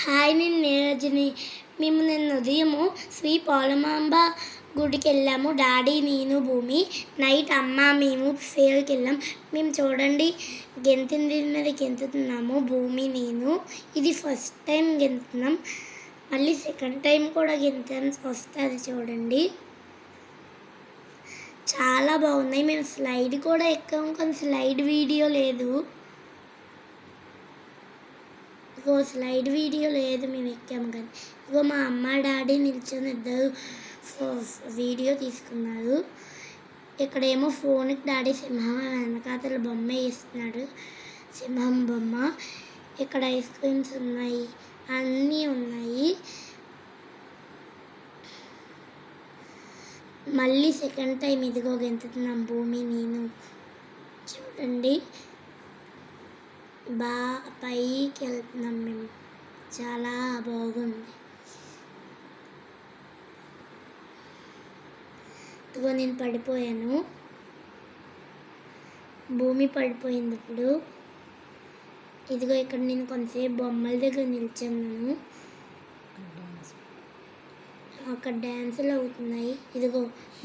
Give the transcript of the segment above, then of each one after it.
Hi, నేను నీరజని. మేము నిన్న ఉదయము శ్రీ పోలమాంబ గుడికి వెళ్ళాము. డాడీ, నేను, భూమి. నైట్ అమ్మ మేము సేవకి వెళ్ళాం. మేము చూడండి గెంతింది మీద గెంతుతున్నాము, భూమి నేను. ఇది ఫస్ట్ టైం గెంతుతున్నాం. మళ్ళీ సెకండ్ టైం కూడా గెంతాల్సి వస్తుంది చూడండి. చాలా బాగున్నాయి. మేము స్లైడ్ కూడా ఎక్కాము, కానీ స్లైడ్ వీడియో లేదు. ఇగో స్లైడ్ వీడియో లేదు, మేము ఎక్కాము కానీ. ఇగో మా అమ్మ డాడీ నిల్చొని ఇద్దరు వీడియో తీసుకున్నారు. ఇక్కడేమో ఫోన్కి డాడీ సింహం వెనకాతల బొమ్మ వేస్తున్నాడు, సింహం బొమ్మ. ఇక్కడ ఐస్ క్రీమ్స్ ఉన్నాయి, అన్నీ ఉన్నాయి. మళ్ళీ సెకండ్ టైం ఇదిగో గెంతుతున్నాం, భూమి నేను. చూడండి పైకి వెళ్తున్నాం మేము. చాలా బాగుంది. ఇదిగో నేను పడిపోయాను, భూమి పడిపోయింది ఇప్పుడు. ఇదిగో ఇక్కడ నేను కొంతసేపు బొమ్మల దగ్గర నిల్చున్నాను, అక్కడ డ్యాన్సులు అవుతున్నాయి. ఇదిగో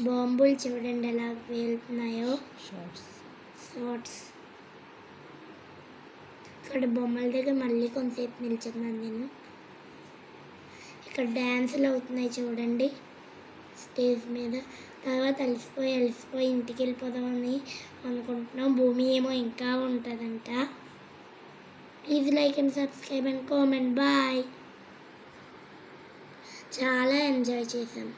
బాంబులు చూడండి ఎలా వెళ్తున్నాయో, షార్ట్స్. ఇక్కడ బొమ్మల దగ్గర మళ్ళీ కొంతసేపు నిల్చున్నాను నేను. ఇక్కడ డ్యాన్సులు అవుతున్నాయి చూడండి స్టేజ్ మీద. తర్వాత అలసిపోయి ఇంటికి వెళ్ళిపోదామని అనుకుంటున్నాం. భూమి ఏమో ఇంకా ఉంటుందంట. Please like and subscribe and comment. Bye. చాలా ఎంజాయ్ చేశాం.